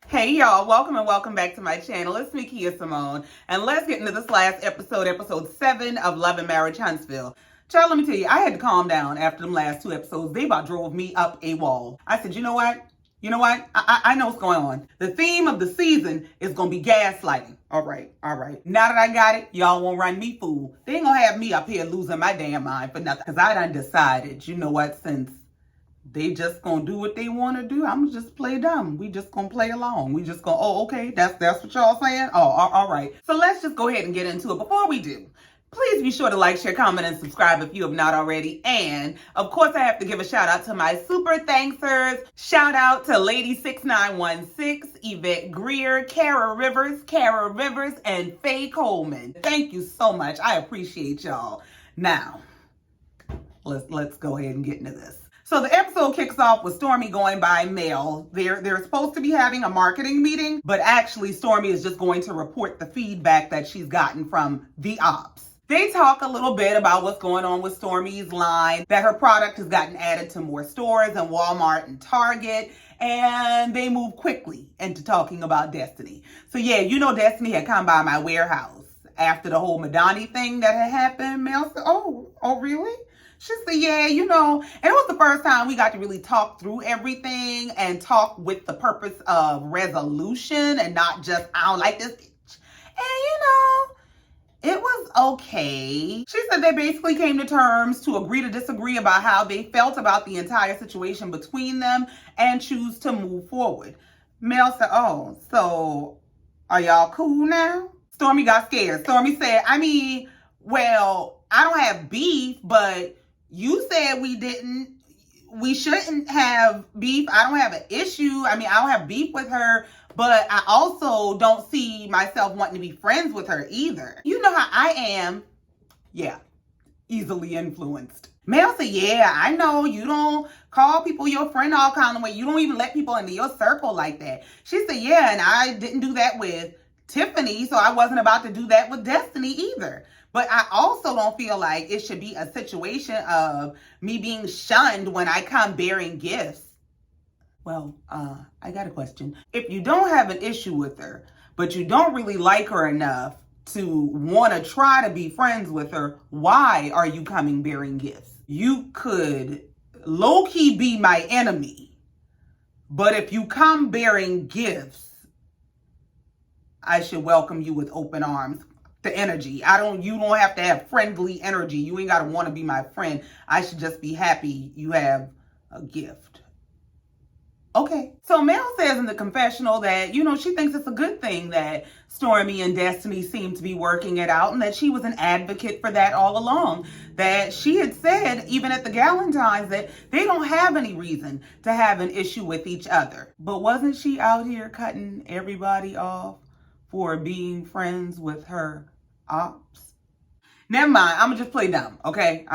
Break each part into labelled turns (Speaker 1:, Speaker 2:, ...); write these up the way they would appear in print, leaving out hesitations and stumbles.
Speaker 1: Hey y'all, welcome and welcome back to my channel. It's me, Kia Simone, and let's get into this last episode, episode 7 of Love and Marriage Huntsville. Child, let me tell you, I had to calm down after them last 2 episodes. They about drove me up a wall. I said, you know what? I know what's going on. The theme of the season is going to be gaslighting. All right. Now that I got it, y'all won't run me fool. They ain't going to have me up here losing my damn mind for nothing. Because I done decided, you know what, since they just gonna do what they want to do, I'm gonna just play dumb. We just gonna play along. We just gonna, oh, okay, that's what y'all saying? Oh, all right. So let's just go ahead and get into it. Before we do, please be sure to like, share, comment, and subscribe if you have not already. And, of course, I have to give a shout-out to my super thanksers. Shout-out to Lady6916, Yvette Greer, Kara Rivers, and Faye Coleman. Thank you so much. I appreciate y'all. Now, let's go ahead and get into this. So the episode kicks off with Stormy going by mail. They're supposed to be having a marketing meeting, but actually Stormy is just going to report the feedback that she's gotten from the ops. They talk a little bit about what's going on with Stormy's line, that her product has gotten added to more stores and Walmart and Target, and they move quickly into talking about Destiny. So yeah, you know Destiny had come by my warehouse after the whole Madani thing that had happened. Mel said, oh really? She said, yeah, and it was the first time we got to really talk through everything and talk with the purpose of resolution and not just, I don't like this bitch. And, it was okay. She said they basically came to terms to agree to disagree about how they felt about the entire situation between them and choose to move forward. Mel said, oh, so are y'all cool now? Stormy got scared. Stormy said, well, I don't have beef, but you said we shouldn't have beef. I don't have an issue. I don't have beef with her, but I also don't see myself wanting to be friends with her either. You know how I am. Yeah, easily influenced. Mel said, yeah, I know you don't call people your friend all kind of way. You don't even let people into your circle like that. She said, yeah, and I didn't do that with Tiffany, so I wasn't about to do that with Destiny either. But I also don't feel like it should be a situation of me being shunned when I come bearing gifts. Well, I got a question. If you don't have an issue with her, but you don't really like her enough to want to try to be friends with her, why are you coming bearing gifts? You could low-key be my enemy, but if you come bearing gifts, I should welcome you with open arms. The energy. You don't have to have friendly energy. You ain't got to want to be my friend. I should just be happy you have a gift. Okay. So Mel says in the confessional that, she thinks it's a good thing that Stormy and Destiny seem to be working it out and that she was an advocate for that all along. That she had said, even at the Galentine's, that they don't have any reason to have an issue with each other. But wasn't she out here cutting everybody off for being friends with her ops? Never mind, I'm gonna just play dumb, okay?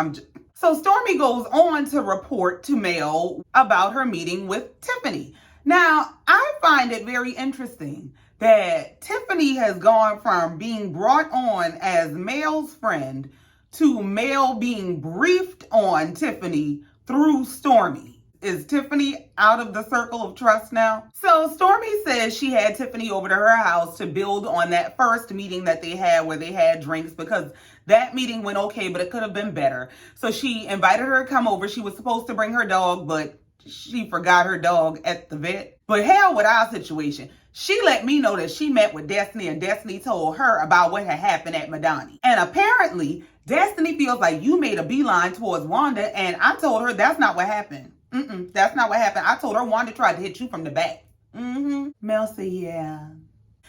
Speaker 1: So Stormy goes on to report to Mel about her meeting with Tiffany. Now, I find it very interesting that Tiffany has gone from being brought on as Mel's friend to Mel being briefed on Tiffany through Stormy. Is Tiffany out of the circle of trust now? So Stormy says she had Tiffany over to her house to build on that first meeting that they had where they had drinks, because that meeting went okay, but it could have been better. So she invited her to come over. She was supposed to bring her dog, but she forgot her dog at the vet. But hell with our situation. She let me know that she met with Destiny, and Destiny told her about what had happened at Madani. And apparently, Destiny feels like you made a beeline towards Wanda, and I told her that's not what happened. That's not what happened. I told her Wanda tried to hit you from the back. Mel said, yeah.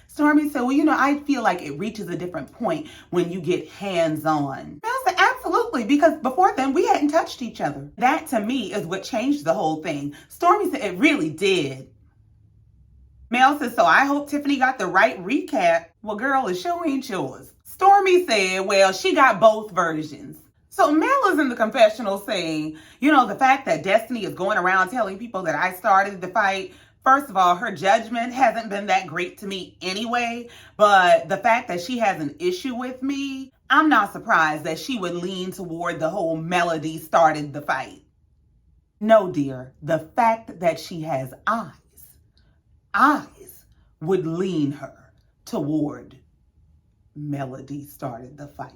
Speaker 1: Stormy said, well, I feel like it reaches a different point when you get hands-on. Mel said, absolutely, because before then, we hadn't touched each other. That, to me, is what changed the whole thing. Stormy said, it really did. Mel said, so I hope Tiffany got the right recap. Well, girl, it sure ain't yours. Stormy said, well, she got both versions. So Mel is in the confessional saying, the fact that Destiny is going around telling people that I started the fight, first of all, her judgment hasn't been that great to me anyway. But the fact that she has an issue with me, I'm not surprised that she would lean toward the whole Melody started the fight. No, dear, the fact that she has eyes would lean her toward Melody started the fight.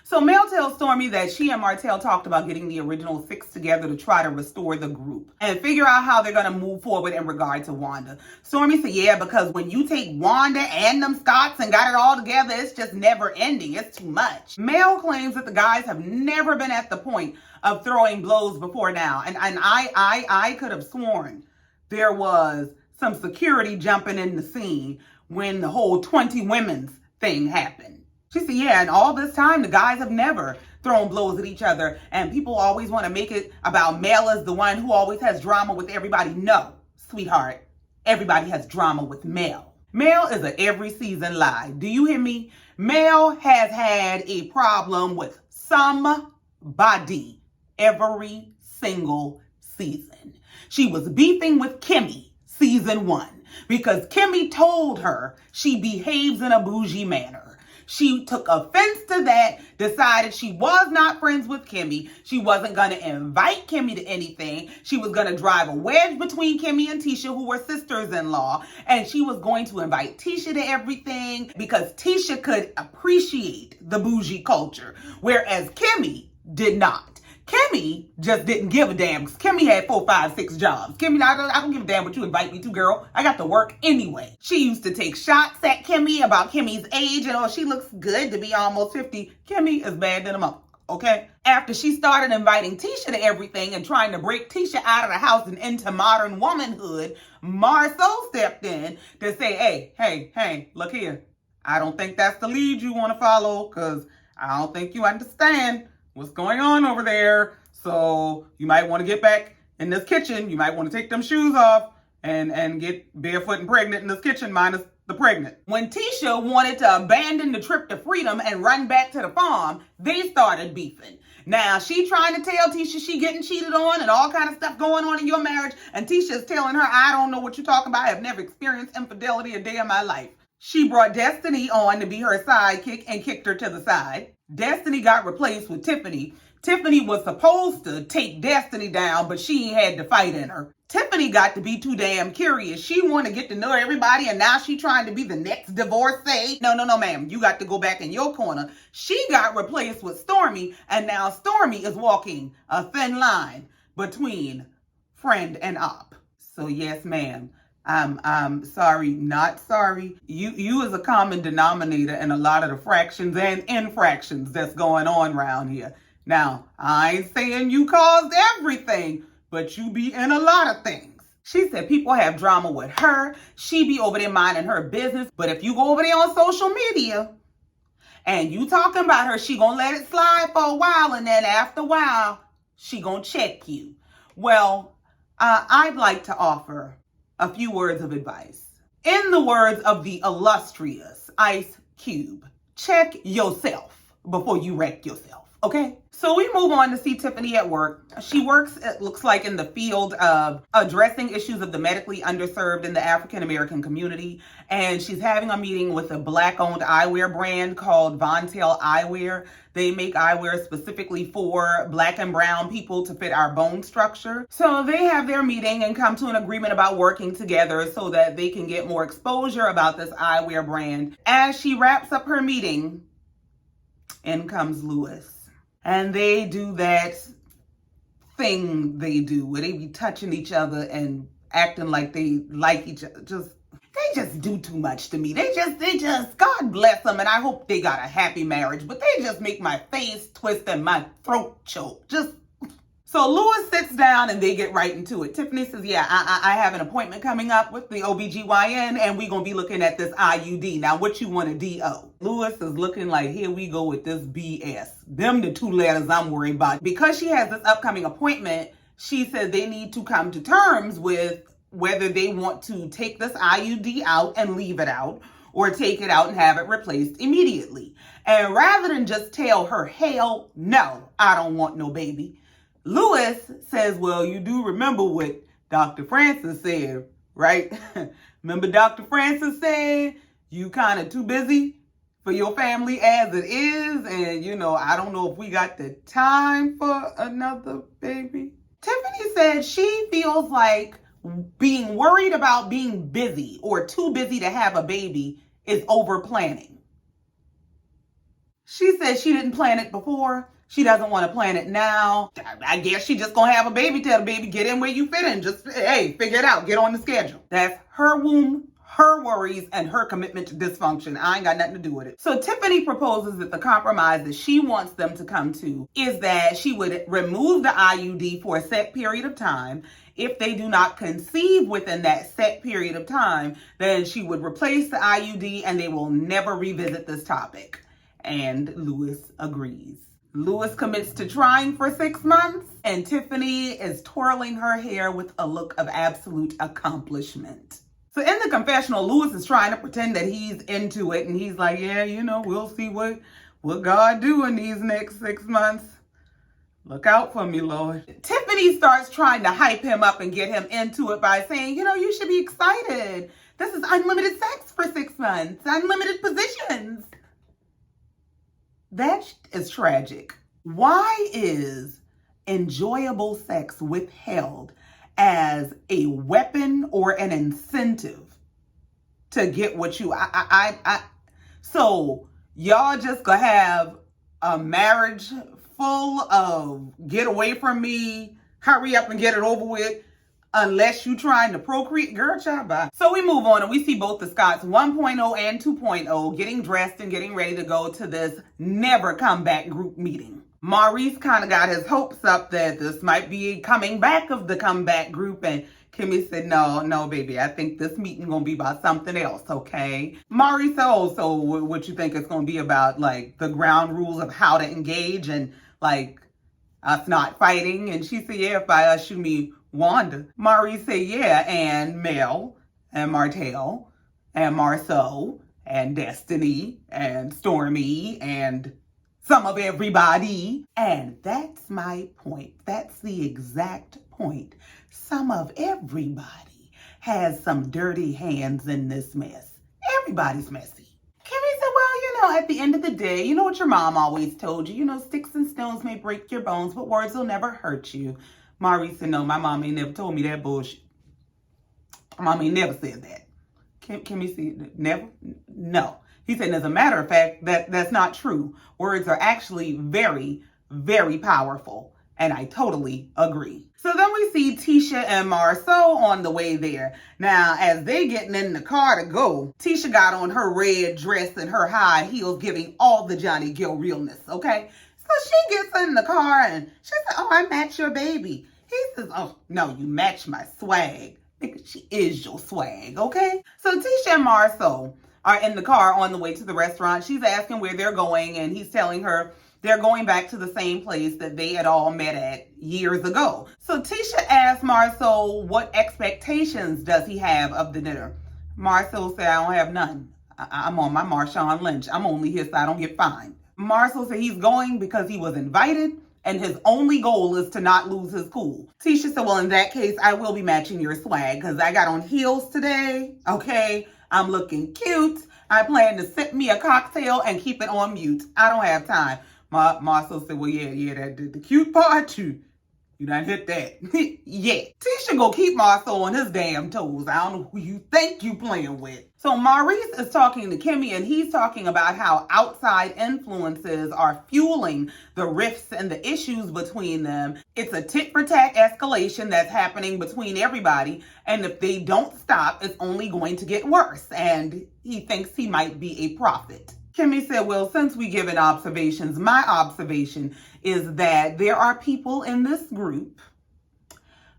Speaker 1: So Mel tells Stormy that she and Martell talked about getting the original six together to try to restore the group and figure out how they're going to move forward in regard to Wanda. Stormy said, yeah, because when you take Wanda and them Scotts and got it all together, it's just never ending. It's too much. Mel claims that the guys have never been at the point of throwing blows before now. And I could have sworn there was some security jumping in the scene when the whole 20 women's thing happened. She said, yeah, and all this time, the guys have never thrown blows at each other. And people always want to make it about Mel as the one who always has drama with everybody. No, sweetheart, everybody has drama with Mel. Mel is an every season lie. Do you hear me? Mel has had a problem with somebody every single season. She was beefing with Kimmy season 1 because Kimmy told her she behaves in a bougie manner. She took offense to that, decided she was not friends with Kimmy. She wasn't going to invite Kimmy to anything. She was going to drive a wedge between Kimmy and Tisha, who were sisters-in-law. And she was going to invite Tisha to everything because Tisha could appreciate the bougie culture, whereas Kimmy did not. Kimmy just didn't give a damn because Kimmy had 4, 5, 6 jobs. Kimmy, I don't give a damn what you invite me to, girl. I got to work anyway. She used to take shots at Kimmy about Kimmy's age and, oh, she looks good to be almost 50. Kimmy is bad than a monk, okay? After she started inviting Tisha to everything and trying to break Tisha out of the house and into modern womanhood, Marceau stepped in to say, hey, look here. I don't think that's the lead you want to follow because I don't think you understand what's going on over there. So you might want to get back in this kitchen. You might want to take them shoes off and get barefoot and pregnant in this kitchen minus the pregnant. When Tisha wanted to abandon the trip to freedom and run back to the farm, they started beefing. Now she trying to tell Tisha she getting cheated on and all kind of stuff going on in your marriage. And Tisha's telling her, I don't know what you're talking about. I have never experienced infidelity a day in my life. She brought Destiny on to be her sidekick and kicked her to the side. Destiny got replaced with Tiffany. Tiffany was supposed to take Destiny down, but she ain't had the fight in her. Tiffany got to be too damn curious. She wanted to get to know everybody, and now she trying to be the next divorcee. No, ma'am. You got to go back in your corner. She got replaced with Stormy, and now Stormy is walking a thin line between friend and op. So yes, ma'am. I'm sorry, not sorry. You is a common denominator in a lot of the fractions and infractions that's going on around here. Now, I ain't saying you caused everything, but you be in a lot of things. She said people have drama with her. She be over there minding her business. But if you go over there on social media and you talking about her, she gonna let it slide for a while. And then after a while, she gonna check you. Well, I'd like to offer a few words of advice. In the words of the illustrious Ice Cube, check yourself before you wreck yourself, okay? So we move on to see Tiffany at work. She works, it looks like, in the field of addressing issues of the medically underserved in the African-American community. And she's having a meeting with a Black-owned eyewear brand called Vontail Eyewear. They make eyewear specifically for Black and brown people to fit our bone structure. So they have their meeting and come to an agreement about working together so that they can get more exposure about this eyewear brand. As she wraps up her meeting, in comes Louis. And they do that thing they do where they be touching each other and acting like they like each other. They just do too much to me. They just, God bless them. And I hope they got a happy marriage, but they just make my face twist and my throat choke. So Louis sits down and they get right into it. Tiffany says, yeah, I have an appointment coming up with the OBGYN and we're going to be looking at this IUD. Now, what you want to DO? Louis is looking like, here we go with this BS. Them the 2 letters I'm worried about. Because she has this upcoming appointment, she said they need to come to terms with whether they want to take this IUD out and leave it out or take it out and have it replaced immediately. And rather than just tell her, hell no, I don't want no baby, Louis says, well, you do remember what Dr. Francis said, right? Remember Dr. Francis said, you kind of too busy for your family as it is. And, I don't know if we got the time for another baby. Tiffany said she feels like being worried about being busy or too busy to have a baby is over planning. She said she didn't plan it before. She doesn't want to plan it now. I guess she just gonna have a baby. Tell the baby, get in where you fit in. Just, hey, figure it out. Get on the schedule. That's her womb, her worries, and her commitment to dysfunction. I ain't got nothing to do with it. So Tiffany proposes that the compromise that she wants them to come to is that she would remove the IUD for a set period of time. If they do not conceive within that set period of time, then she would replace the IUD and they will never revisit this topic. And Louis agrees. Louis commits to trying for 6 months, and Tiffany is twirling her hair with a look of absolute accomplishment. So in the confessional, Louis is trying to pretend that he's into it, and he's like, yeah, we'll see what God do in these next 6 months. Look out for me, Lord. Tiffany starts trying to hype him up and get him into it by saying, you should be excited. This is unlimited sex for 6 months, unlimited positions. That is tragic. Why is enjoyable sex withheld as a weapon or an incentive to get what you, so y'all just gonna have a marriage full of get away from me, hurry up and get it over with, unless you trying to procreate. Girl, child, bye. So we move on and we see both the Scotts 1.0 and 2.0 getting dressed and getting ready to go to this never come back group meeting. Maurice kind of got his hopes up that this might be a coming back of the comeback group, and Kimmy said, no, baby, I think this meeting gonna be about something else, okay? Maurice said, so what you think it's gonna be about, like, the ground rules of how to engage and, like, us not fighting? And she said, yeah, if by us you mean Wanda. Maurice said, yeah, and Mel, and Martell, and Marceau, and Destiny, and Stormy, and some of everybody. And that's my point. That's the exact point. Some of everybody has some dirty hands in this mess. Everybody's messy. Kimmy said, well, at the end of the day, you know what your mom always told you, sticks and stones may break your bones, but words will never hurt you. Maurice said, no, my mom ain't never told me that bullshit. Mom ain't never said that. Kimmy said, never? No. He said, as a matter of fact, that's not true. Words are actually very, very powerful. And I totally agree. So then we see Tisha and Marceau on the way there. Now, as they getting in the car to go, Tisha got on her red dress and her high heels, giving all the Johnny Gill realness, okay? So she gets in the car and she said, oh, I match your baby. He says, oh, no, you match my swag. Because she is your swag, okay? So Tisha and Marceau are in the car on the way to the restaurant. She's asking where they're going, and he's telling her they're going back to the same place that they had all met at years ago. So Tisha asked Marceau what expectations does he have of the dinner. Marceau said, I don't have none. I'm on my Marshawn Lynch. I'm only here so I don't get fined. Marceau said he's going because he was invited and his only goal is to not lose his cool. Tisha said, well, in that case, I will be matching your swag because I got on heels today, okay? I'm looking cute. I plan to sip me a cocktail and keep it on mute. I don't have time. Marceau said, well, yeah, the cute part too. You done hit that. Yeah. Tisha go keep Marceau on his damn toes. I don't know who you think you playing with. So Maurice is talking to Kimmy, and he's talking about how outside influences are fueling the rifts and the issues between them. It's a tit-for-tat escalation that's happening between everybody. And if they don't stop, it's only going to get worse. And he thinks he might be a prophet. Kimmy said, well, since we given observations, my observation is that there are people in this group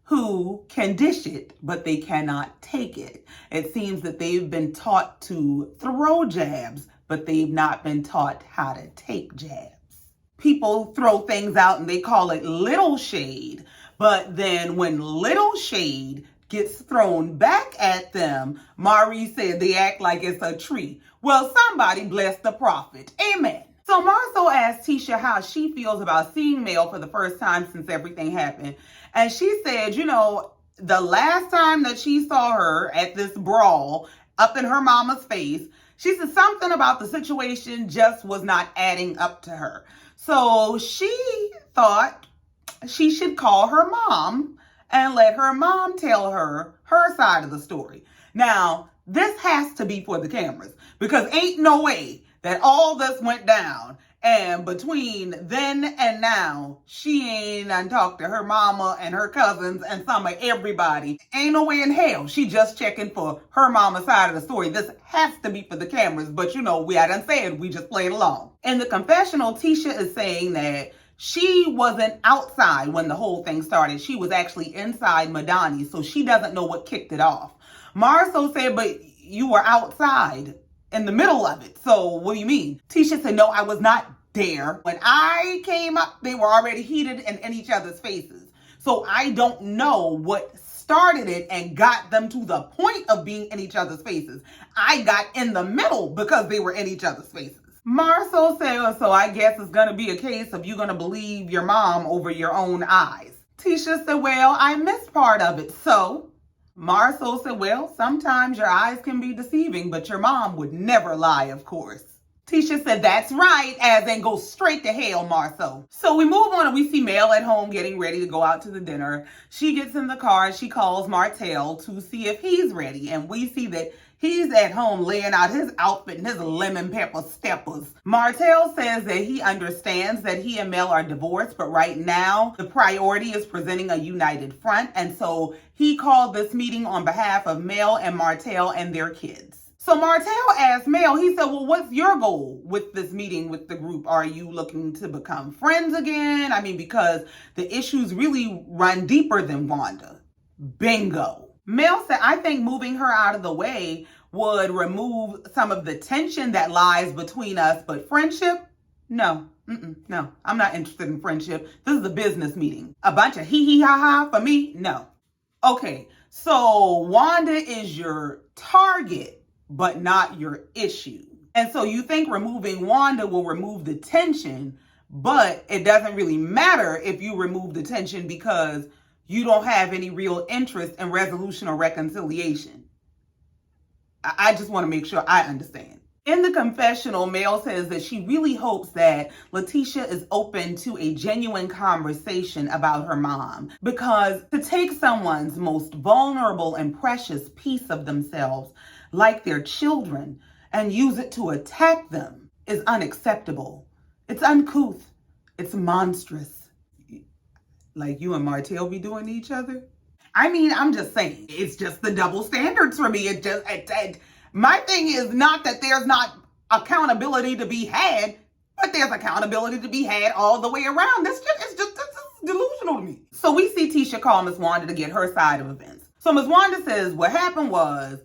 Speaker 1: who can dish it, but they cannot take it. It seems that they've been taught to throw jabs, but they've not been taught how to take jabs. People throw things out and they call it little shade, but then when little shade gets thrown back at them, Maurice said they act like it's a tree. Well, somebody bless the prophet. Amen. So Marceau asked Tisha how she feels about seeing Mel for the first time since everything happened. And she said, the last time that she saw her at this brawl up in her mama's face, she said something about the situation just was not adding up to her. So she thought she should call her mom and let her mom tell her side of the story. Now, this has to be for the cameras because ain't no way that all this went down and between then and now, she ain't done talked to her mama and her cousins and some of everybody. Ain't no way in hell she just checking for her mama's side of the story. This has to be for the cameras, but you know, I done said we just played along. In the confessional, Tisha is saying that she wasn't outside when the whole thing started. She was actually inside Madani, so she doesn't know what kicked it off. Marceau said, but you were outside in the middle of it. So what do you mean? Tisha said, no, I was not there. When I came up, they were already heated and in each other's faces. So I don't know what started it and got them to the point of being in each other's faces. I got in the middle because they were in each other's faces. Marceau said, so I guess it's going to be a case of you going to believe your mom over your own eyes. Tisha said, well, I missed part of it. So Marceau said, well, sometimes your eyes can be deceiving, but your mom would never lie, of course. Tisha said, that's right, as in go straight to hell, Marceau. So we move on and we see Mel at home getting ready to go out to the dinner. She gets in the car and she calls Martell to see if he's ready. And we see that he's at home laying out his outfit and his lemon pepper steppers. Martell says that he understands that he and Mel are divorced, but right now the priority is presenting a united front. And so he called this meeting on behalf of Mel and Martell and their kids. So Martell asked Mel, he said, well, what's your goal with this meeting with the group? Are you looking to become friends again? I mean, because the issues really run deeper than Wanda. Bingo. Mel said, I think moving her out of the way would remove some of the tension that lies between us, but friendship? No, no, I'm not interested in friendship. This is a business meeting. A bunch of hee ha ha for me? No. Okay, so Wanda is your target, but not your issue. And so you think removing Wanda will remove the tension, but it doesn't really matter if you remove the tension because you don't have any real interest in resolution or reconciliation. I just want to make sure I understand. In the confessional, Mel says that she really hopes that Letitia is open to a genuine conversation about her mom, because to take someone's most vulnerable and precious piece of themselves, like their children, and use it to attack them is unacceptable. It's uncouth. It's monstrous. Like you and Martell be doing to each other? I mean, I'm just saying, it's just the double standards for me. My thing is not that there's not accountability to be had, but there's accountability to be had all the way around. This is delusional to me. So we see Tisha call Ms. Wanda to get her side of events. So Ms. Wanda says, what happened was,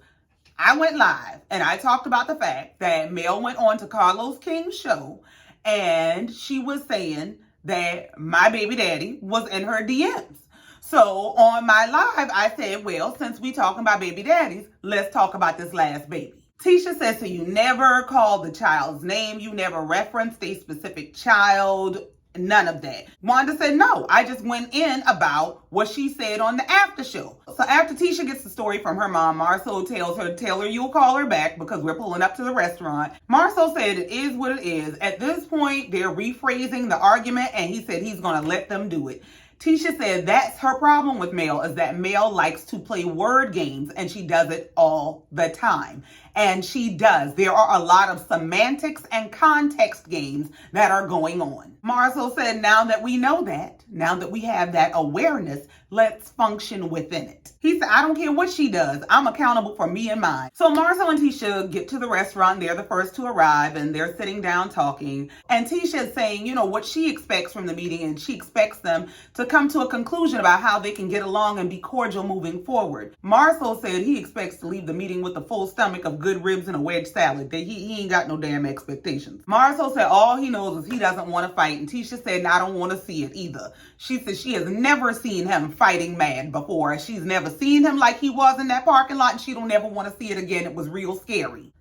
Speaker 1: I went live and I talked about the fact that Mel went on to Carlos King's show and she was saying that my baby daddy was in her DMs. So on my live, I said, well, since we talking about baby daddies, let's talk about this last baby. Tisha says, so you never called the child's name. You never referenced a specific child. None of that. Wanda said, no, I just went in about what she said on the after show. So after Tisha gets the story from her mom, Marceau tells her, tell her you'll call her back because we're pulling up to the restaurant. Marceau said it is what it is. At this point, they're rephrasing the argument and he said he's going to let them do it. Tisha said that's her problem with Mel, is that Mel likes to play word games and she does it all the time. And she does. There are a lot of semantics and context games that are going on. Marceau said, now that we know that, now that we have that awareness, let's function within it. He said, I don't care what she does. I'm accountable for me and mine. So Marceau and Tisha get to the restaurant. They're the first to arrive and they're sitting down talking. And Tisha is saying, you know, what she expects from the meeting, and she expects them to come to a conclusion about how they can get along and be cordial moving forward. Marceau said he expects to leave the meeting with a full stomach of good ribs and a wedge salad. He ain't got no damn expectations. Marceau said all he knows is he doesn't want to fight. And Tisha said, I don't want to see it either. She said she has never seen him fighting mad before. She's never seen him like he was in that parking lot, and she don't ever want to see it again. It was real scary.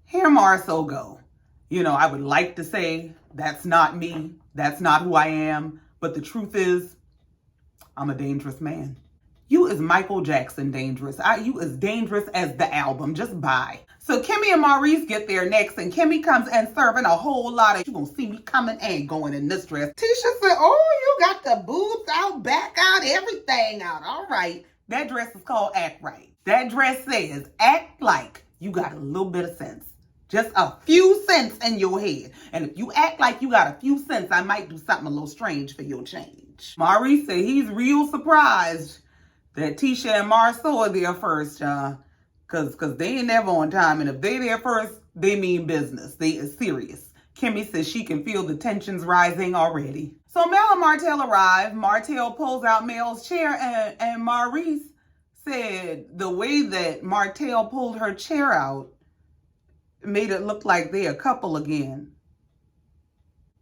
Speaker 1: Here Marceau go. You know, I would like to say that's not me. That's not who I am. But the truth is, I'm a dangerous man. You is Michael Jackson dangerous. You as dangerous as the album. Just bye. So Kimmy and Maurice get there next, and Kimmy comes and serving a whole lot of, you gonna see me coming and going in this dress. Tisha said, oh, you got the boobs out, back out, everything out. All right. That dress is called Act Right. That dress says, act like you got a little bit of sense. Just a few cents in your head. And if you act like you got a few cents, I might do something a little strange for your change. Maurice said he's real surprised that Tisha and Marceau are there first, Cause they ain't never on time. And if they there first, they mean business. They is serious. Kimmy says she can feel the tensions rising already. So Mel and Martell arrive. Martell pulls out Mel's chair, and Maurice said the way that Martell pulled her chair out made it look like they a couple again.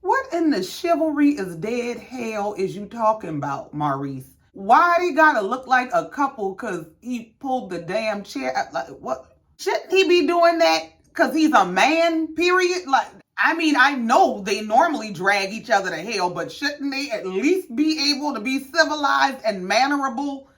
Speaker 1: What in the chivalry is dead hell is you talking about, Maurice? Why they gotta look like a couple because he pulled the damn chair out? Like, what? Shouldn't he be doing that because he's a man, period? Like, I mean, I know they normally drag each other to hell, but shouldn't they at least be able to be civilized and mannerable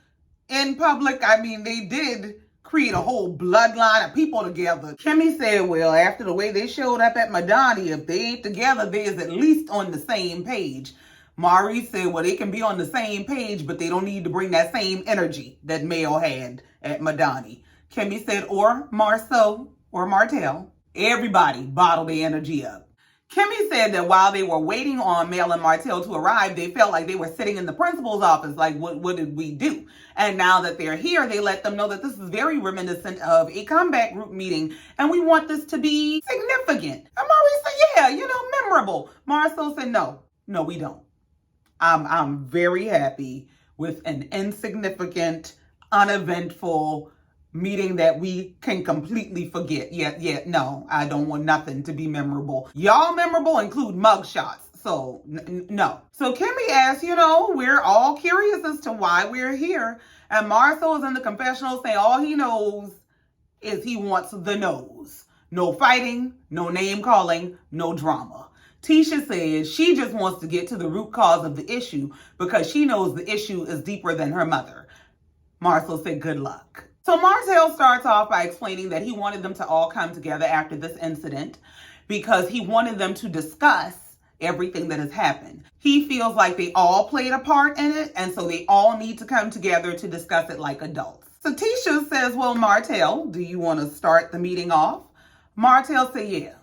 Speaker 1: in public? I mean, they did create a whole bloodline of people together. Kimmy said, well, after the way they showed up at Madani, if they ain't together, they is at least on the same page. Maurice said, well, they can be on the same page, but they don't need to bring that same energy that Mel had at Madani. Kimmy said, or Marceau or Martell. Everybody bottle their energy up. Kimmy said that while they were waiting on Mel and Martell to arrive, they felt like they were sitting in the principal's office, like, what did we do? And now that they're here, they let them know that this is very reminiscent of a combat group meeting, and we want this to be significant. And Maurice said, yeah, memorable. Marceau said, no, we don't. I'm very happy with an insignificant, uneventful meeting that we can completely forget. No, I don't want nothing to be memorable. Y'all memorable include mugshots. So, no. So Kimmy asked, we're all curious as to why we're here. And Marceau is in the confessional saying all he knows is he wants the nose. No fighting, no name calling, no drama. Tisha says she just wants to get to the root cause of the issue because she knows the issue is deeper than her mother. Marceau said good luck. So Martell starts off by explaining that he wanted them to all come together after this incident because he wanted them to discuss everything that has happened. He feels like they all played a part in it, and so they all need to come together to discuss it like adults. So Tisha says, well, Martell, do you want to start the meeting off? Martell said, yeah.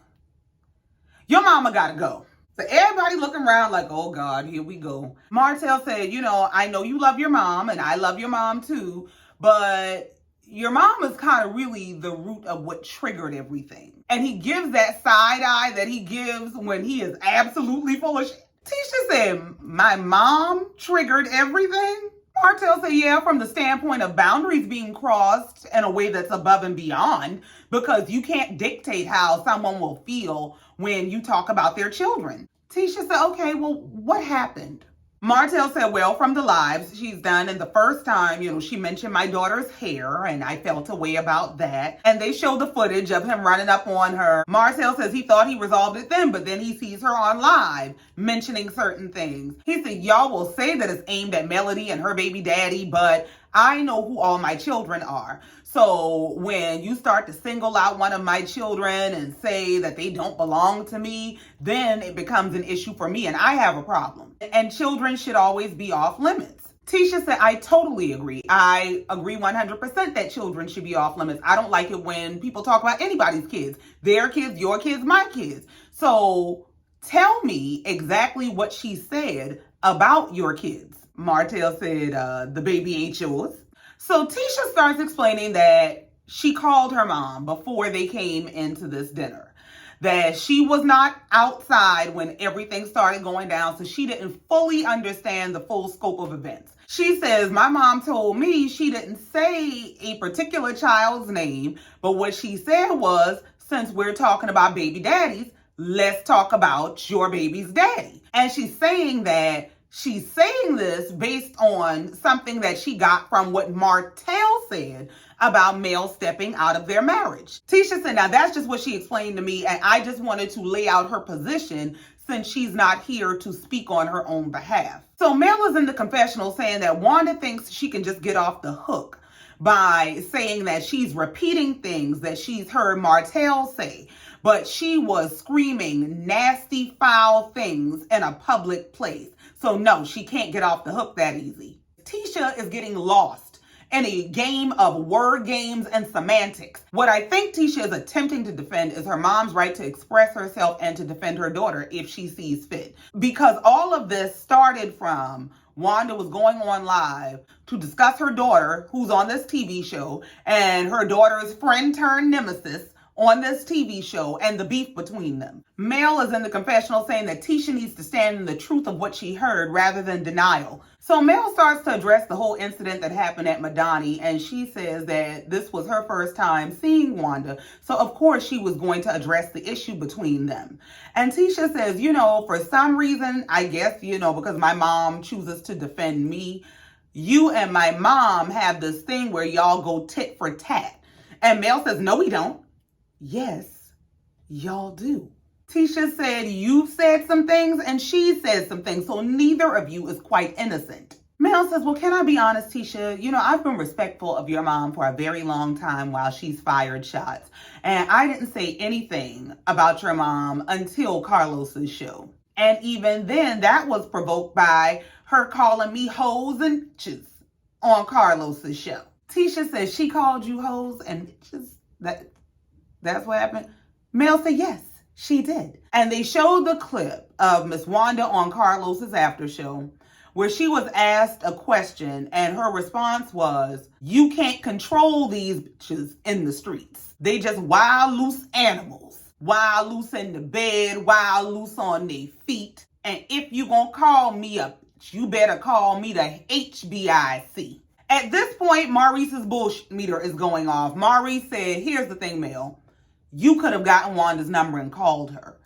Speaker 1: Your mama gotta go. So everybody looking around like, oh God, here we go. Martell said, I know you love your mom and I love your mom too, but your mom is kind of really the root of what triggered everything. And he gives that side eye that he gives when he is absolutely full of shit. Tisha said, my mom triggered everything? Martell said, yeah, from the standpoint of boundaries being crossed in a way that's above and beyond, because you can't dictate how someone will feel when you talk about their children. Tisha said, okay, well, what happened? Martell said, well, from the lives she's done, and the first time, she mentioned my daughter's hair, and I felt a way about that. And they showed the footage of him running up on her. Martell says he thought he resolved it then, but then he sees her on live mentioning certain things. He said, y'all will say that it's aimed at Melody and her baby daddy, but I know who all my children are. So when you start to single out one of my children and say that they don't belong to me, then it becomes an issue for me and I have a problem. And children should always be off limits. Tisha said, I totally agree. I agree 100% that children should be off limits. I don't like it when people talk about anybody's kids. Their kids, your kids, my kids. So tell me exactly what she said about your kids. Martell said, the baby ain't yours. So Tisha starts explaining that she called her mom before they came into this dinner, that she was not outside when everything started going down, so she didn't fully understand the full scope of events. She says, my mom told me she didn't say a particular child's name, but what she said was, since we're talking about baby daddies, let's talk about your baby's daddy. And she's saying that she's saying this based on something that she got from what Martell said about Mel stepping out of their marriage. Tisha said, now that's just what she explained to me, and I just wanted to lay out her position since she's not here to speak on her own behalf. So Mel is in the confessional saying that Wanda thinks she can just get off the hook by saying that she's repeating things that she's heard Martell say, but she was screaming nasty, foul things in a public place. So no, she can't get off the hook that easy. Tisha is getting lost in a game of word games and semantics. What I think Tisha is attempting to defend is her mom's right to express herself and to defend her daughter if she sees fit. Because all of this started from Wanda was going on live to discuss her daughter, who's on this TV show, and her daughter's friend turned nemesis on this TV show and the beef between them. Mel is in the confessional saying that Tisha needs to stand in the truth of what she heard rather than denial. So Mel starts to address the whole incident that happened at Madani, and she says that this was her first time seeing Wanda, so of course she was going to address the issue between them. And Tisha says, for some reason, I guess, because my mom chooses to defend me, you and my mom have this thing where y'all go tit for tat. And Mel says, no, we don't. Yes, y'all do. Tisha said, you said some things and she said some things, so neither of you is quite innocent. Mel says, well, can I be honest, Tisha? I've been respectful of your mom for a very long time while she's fired shots. And I didn't say anything about your mom until Carlos's show. And even then, that was provoked by her calling me hoes and bitches on Carlos's show. Tisha says she called you hoes and bitches. That's what happened? Mel said, yes, she did. And they showed the clip of Ms Wanda on Carlos's after show where she was asked a question and her response was, you can't control these bitches in the streets. They just wild, loose animals. Wild, loose in the bed, wild, loose on their feet. And if you gonna call me a bitch, you better call me the HBIC. At this point, Maurice's bullshit meter is going off. Maurice said, here's the thing, Mel. You could have gotten Wanda's number and called her.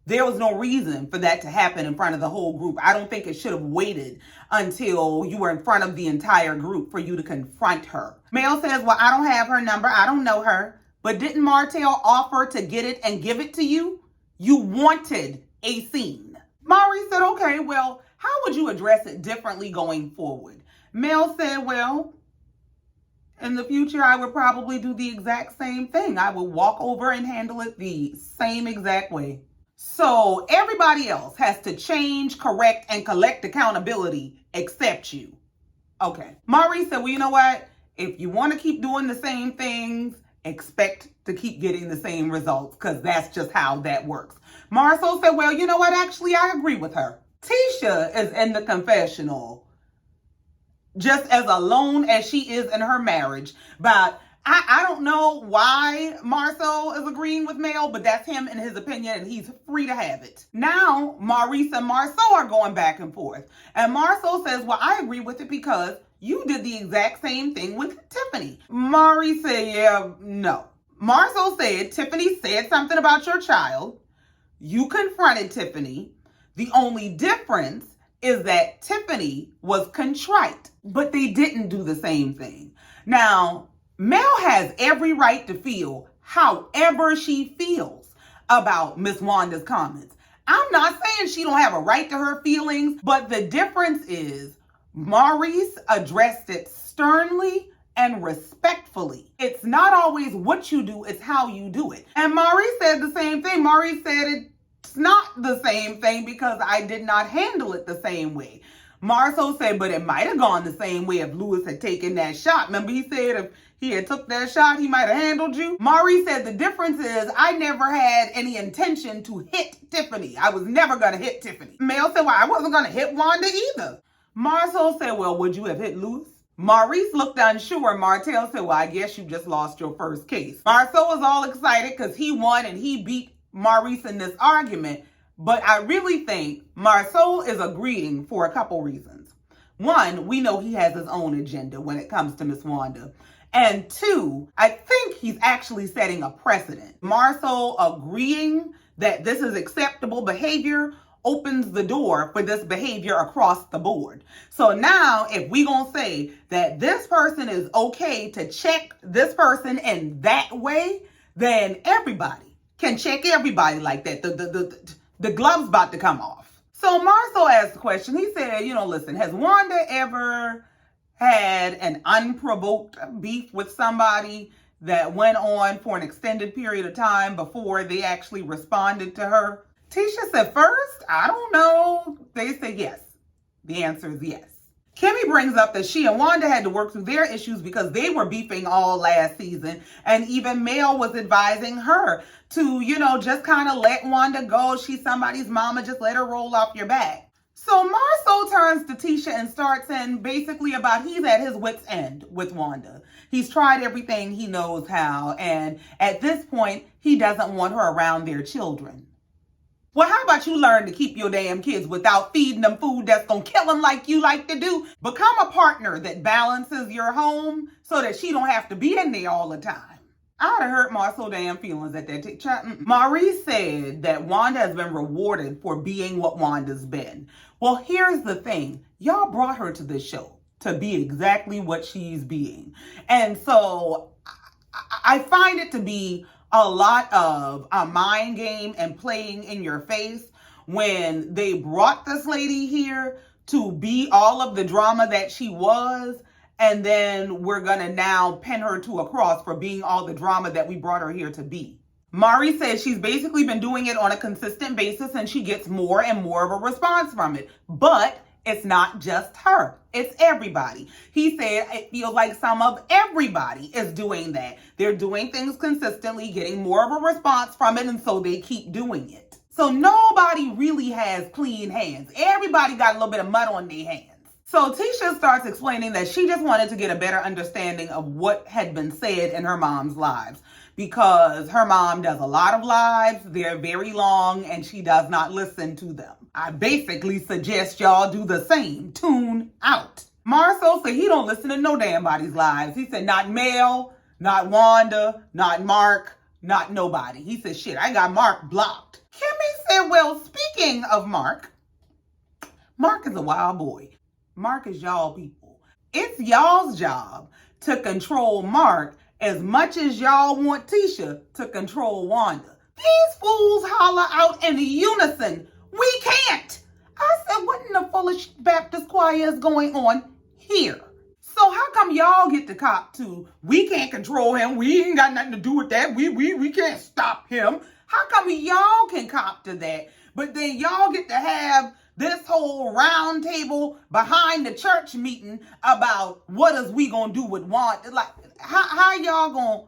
Speaker 1: There was no reason for that to happen in front of the whole group. I don't think it should have waited until you were in front of the entire group for you to confront her. Mel says, well, I don't have her number. I don't know her. But didn't Martell offer to get it and give it to you? You wanted a scene. Maurice said, okay, well, how would you address it differently going forward? Mel said, well, in the future, I would probably do the exact same thing. I would walk over and handle it the same exact way. So everybody else has to change, correct, and collect accountability except you. Okay. Maurice said, well, you know what? If you want to keep doing the same things, expect to keep getting the same results because that's just how that works. Marceau said, well, you know what? Actually, I agree with her. Tisha is in the confessional just as alone as she is in her marriage. But I don't know why Marceau is agreeing with Mel, but that's him and his opinion, and he's free to have it. Now, Maurice and Marceau are going back and forth. And Marceau says, well, I agree with it because you did the exact same thing with Tiffany. Maurice said, yeah, no. Marceau said, Tiffany said something about your child. You confronted Tiffany. The only difference is that Tiffany was contrite, but they didn't do the same thing. Now, Mel has every right to feel however she feels about Ms. Wanda's comments. I'm not saying she don't have a right to her feelings, but the difference is Maurice addressed it sternly and respectfully. It's not always what you do, it's how you do it. And Maurice said the same thing. Maurice said it's not the same thing because I did not handle it the same way. Marceau said, but it might have gone the same way if Louis had taken that shot. Remember, he said if he had took that shot, he might have handled you. Maurice said the difference is I never had any intention to hit Tiffany. I was never going to hit Tiffany. Mel said, well, I wasn't going to hit Wanda either. Marceau said, well, would you have hit Louis? Maurice looked unsure. Martell said, well, I guess you just lost your first case. Marceau was all excited because he won and he beat Maurice in this argument. But I really think Marceau is agreeing for a couple reasons. One, we know he has his own agenda when it comes to Ms. Wanda. And two, I think he's actually setting a precedent. Marceau agreeing that this is acceptable behavior opens the door for this behavior across the board. So now if we gonna say that this person is okay to check this person in that way, then everybody can check everybody like that. The glove's about to come off. So Marceau asked the question. He said, listen, has Wanda ever had an unprovoked beef with somebody that went on for an extended period of time before they actually responded to her? Tisha said, first, I don't know. They said yes. The answer is yes. Kimmy brings up that she and Wanda had to work through their issues because they were beefing all last season. And even Mel was advising her to, just kind of let Wanda go. She's somebody's mama. Just let her roll off your back. So Marceau turns to Tisha and starts saying basically about he's at his wit's end with Wanda. He's tried everything he knows how. And at this point, he doesn't want her around their children. Well, how about you learn to keep your damn kids without feeding them food that's going to kill them like you like to do? Become a partner that balances your home so that she don't have to be in there all the time. I'd have hurt Marceau's damn feelings at that. Maurice said that Wanda has been rewarded for being what Wanda's been. Well, here's the thing. Y'all brought her to this show to be exactly what she's being. And so I find it to be a lot of a mind game and playing in your face when they brought this lady here to be all of the drama that she was, and then we're gonna now pin her to a cross for being all the drama that we brought her here to be. Mari says she's basically been doing it on a consistent basis and she gets more and more of a response from it. But it's not just her. It's everybody. He said it feels like some of everybody is doing that. They're doing things consistently, getting more of a response from it, and so they keep doing it. So nobody really has clean hands. Everybody got a little bit of mud on their hands. So Tisha starts explaining that she just wanted to get a better understanding of what had been said in her mom's lives, because her mom does a lot of lives. They're very long and she does not listen to them. I basically suggest y'all do the same. Tune out. Marceau said he don't listen to no damn body's lives. He said not Mel, not Wanda, not Mark, not nobody. He said, shit, I got Mark blocked. Kimmy said, well, speaking of Mark is a wild boy. Mark is y'all people. It's y'all's job to control Mark as much as y'all want Tisha to control Wanda. These fools holler out in unison, we can't. I said, what in the foolish Baptist choir is going on here? So how come y'all get to cop to, we can't control him, we ain't got nothing to do with that, we can't stop him? How come y'all can cop to that, but then y'all get to have this whole round table behind the church meeting about what is we gonna do with Wanda? Like, how y'all gonna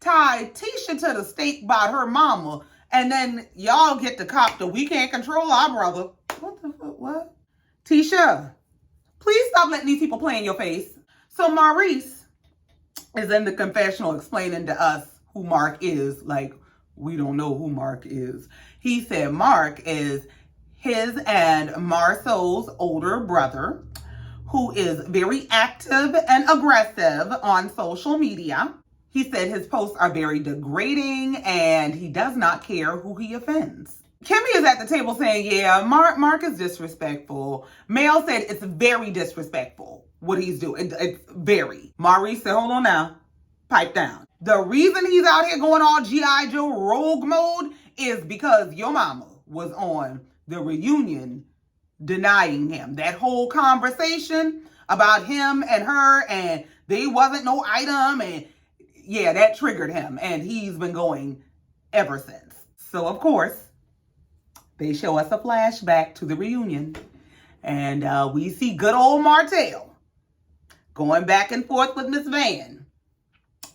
Speaker 1: tie Tisha to the stake by her mama, and then y'all get to cop to, we can't control our brother? What the fuck, what? Tisha, please stop letting these people play in your face. So Maurice is in the confessional explaining to us who Mark is. Like, we don't know who Mark is. He said Mark is his and Marceau's older brother, who is very active and aggressive on social media. He said his posts are very degrading and he does not care who he offends. Kimmy is at the table saying, yeah, Mark is disrespectful. Mel said it's very disrespectful what he's doing. It's very. Maurice said, hold on now, pipe down. The reason he's out here going all G.I. Joe rogue mode is because your mama was on the reunion denying him. That whole conversation about him and her and they wasn't no item, and yeah, that triggered him and he's been going ever since. So of course, they show us a flashback to the reunion and we see good old Martell going back and forth with Miss Van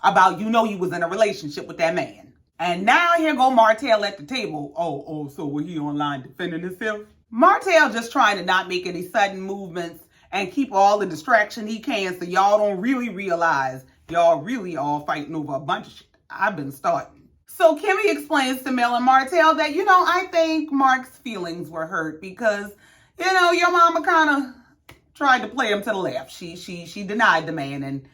Speaker 1: about, you was in a relationship with that man. And now here go Martell at the table. Oh, so was he online defending himself? Martell just trying to not make any sudden movements and keep all the distraction he can so y'all don't really realize y'all really all fighting over a bunch of shit I've been starting. So Kimmy explains to Mel and Martell that, I think Mark's feelings were hurt because, your mama kind of tried to play him to the left. She denied the man and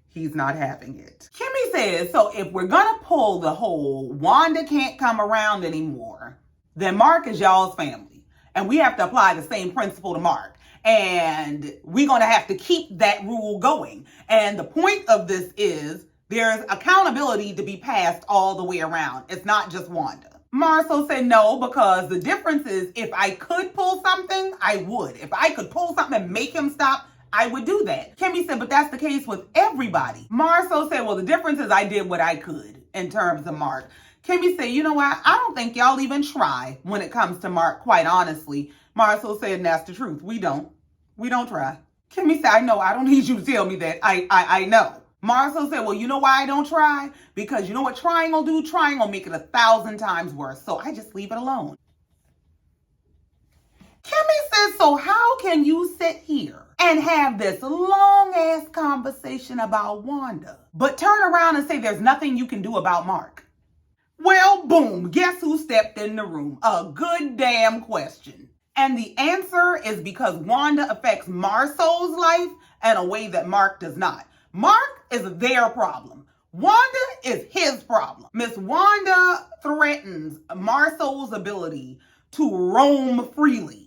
Speaker 1: he's not having it. Kimmy says, so if we're gonna pull the whole Wanda can't come around anymore, then Mark is y'all's family. And we have to apply the same principle to Mark. And we're gonna have to keep that rule going. And the point of this is there's accountability to be passed all the way around. It's not just Wanda. Marceau said no, because the difference is if I could pull something, I would. If I could pull something and make him stop, I would do that. Kimmy said, but that's the case with everybody. Marceau said, well, the difference is I did what I could in terms of Mark. Kimmy said, you know what? I don't think y'all even try when it comes to Mark, quite honestly. Marceau said, and that's the truth. We don't try. Kimmy said, I know. I don't need you to tell me that. I know. Marceau said, well, you know why I don't try? Because you know what trying will do? Trying will make it 1,000 times worse. So I just leave it alone. Kimmy says, so how can you sit here and have this long-ass conversation about Wanda, but turn around and say there's nothing you can do about Mark? Well, boom, guess who stepped in the room? A good damn question. And the answer is because Wanda affects Marceau's life in a way that Mark does not. Mark is their problem. Wanda is his problem. Ms Wanda threatens Marceau's ability to roam freely.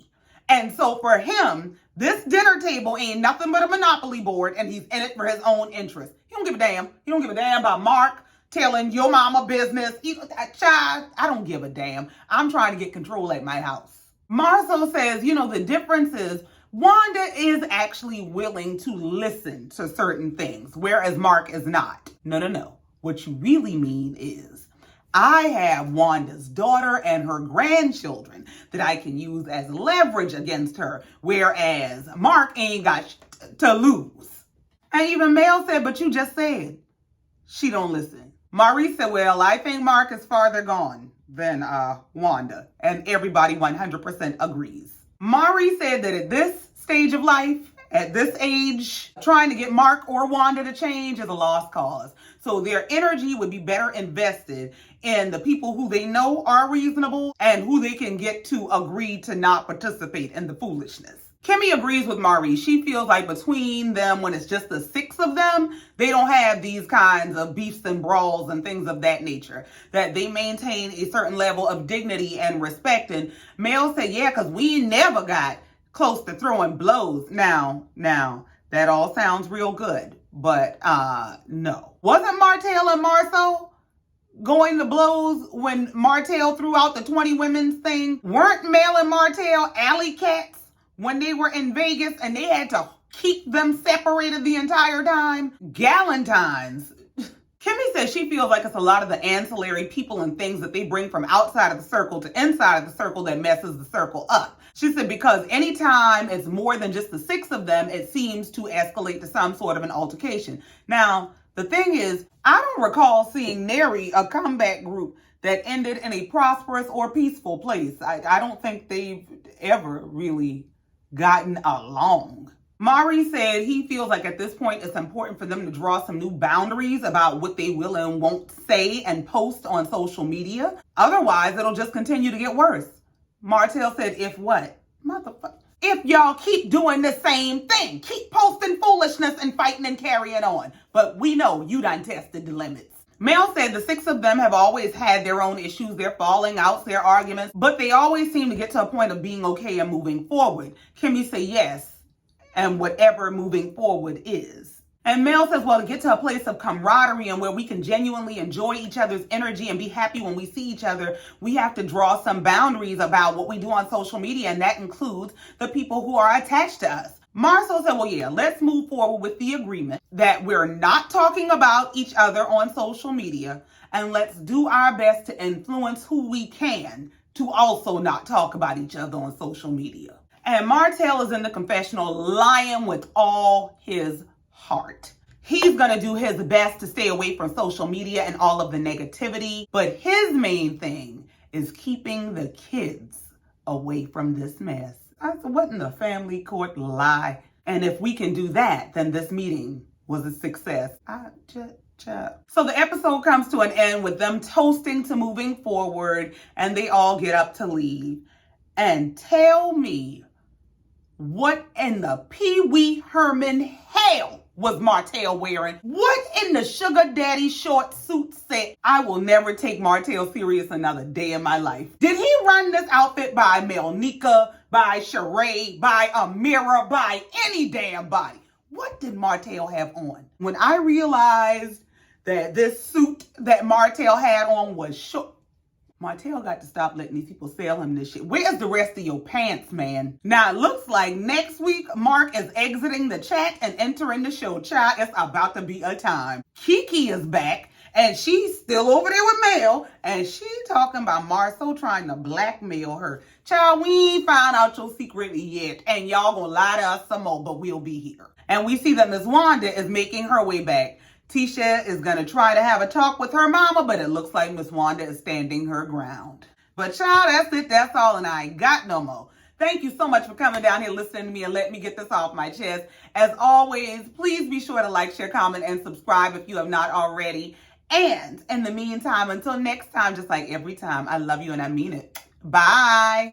Speaker 1: And so for him, this dinner table ain't nothing but a monopoly board, and he's in it for his own interest. He don't give a damn. He don't give a damn about Mark telling your mama business. Child, I don't give a damn. I'm trying to get control at my house. Marceau says, you know, the difference is Wanda is actually willing to listen to certain things, whereas Mark is not. No. What you really mean is I have Wanda's daughter and her grandchildren that I can use as leverage against her, whereas Mark ain't got to lose. And even Mel said, but you just said she don't listen. Maurice said, well, I think Mark is farther gone than Wanda, and everybody 100% agrees. Mari said that at this stage of life, at this age, trying to get Mark or Wanda to change is a lost cause. So their energy would be better invested in the people who they know are reasonable and who they can get to agree to not participate in the foolishness. Kimmy agrees with Marie. She feels like between them, when it's just the 6 of them, they don't have these kinds of beefs and brawls and things of that nature. That they maintain a certain level of dignity and respect. And Mel said, yeah, because we never got close to throwing blows. Now, that all sounds real good. But no. Wasn't Martell and Marceau going to blows when Martell threw out the 20 women's thing? Weren't Mel and Martell alley cats when they were in Vegas and they had to keep them separated the entire time? Galentine's. Kimmy says she feels like it's a lot of the ancillary people and things that they bring from outside of the circle to inside of the circle that messes the circle up. She said because anytime it's more than just the 6 of them, it seems to escalate to some sort of an altercation. Now, the thing is, I don't recall seeing nary a comeback group that ended in a prosperous or peaceful place. I don't think they've ever really gotten along. Mari said he feels like at this point it's important for them to draw some new boundaries about what they will and won't say and post on social media. Otherwise, it'll just continue to get worse. Martell said, if what? Motherfucker. If y'all keep doing the same thing, keep posting foolishness and fighting and carrying on. But we know you done tested the limits. Mel said the 6 of them have always had their own issues, their falling outs, their arguments, but they always seem to get to a point of being okay and moving forward. Kimmy said yes, and whatever moving forward is. And Mel says, well, to get to a place of camaraderie and where we can genuinely enjoy each other's energy and be happy when we see each other, we have to draw some boundaries about what we do on social media, and that includes the people who are attached to us. Marceau said, well, yeah, let's move forward with the agreement that we're not talking about each other on social media, and let's do our best to influence who we can to also not talk about each other on social media. And Martell is in the confessional lying with all his heart. He's going to do his best to stay away from social media and all of the negativity, but his main thing is keeping the kids away from this mess. I said, what in the family court lie? And if we can do that, then this meeting was a success. So the episode comes to an end with them toasting to moving forward, and they all get up to leave. And tell me, what in the Pee-wee Herman hell was Martell wearing? What in the sugar daddy short suit set? I will never take Martell serious another day in my life. Did he run this outfit by Melnika, by Sheree, by Amira, by any damn body? What did Martell have on? When I realized that this suit that Martell had on was short, Martell got to stop letting these people sell him this shit. Where's the rest of your pants, man? Now, it looks like next week, Mark is exiting the chat and entering the show. Child, it's about to be a time. Kiki is back, and she's still over there with Mel, and she talking about Marceau trying to blackmail her. Child, we ain't found out your secret yet, and y'all gonna lie to us some more, but we'll be here. And we see that Ms Wanda is making her way back. Tisha is going to try to have a talk with her mama, but it looks like Ms Wanda is standing her ground. But child, that's it. That's all, and I ain't got no more. Thank you so much for coming down here, listening to me, and let me get this off my chest. As always, please be sure to like, share, comment, and subscribe if you have not already. And in the meantime, until next time, just like every time, I love you and I mean it. Bye.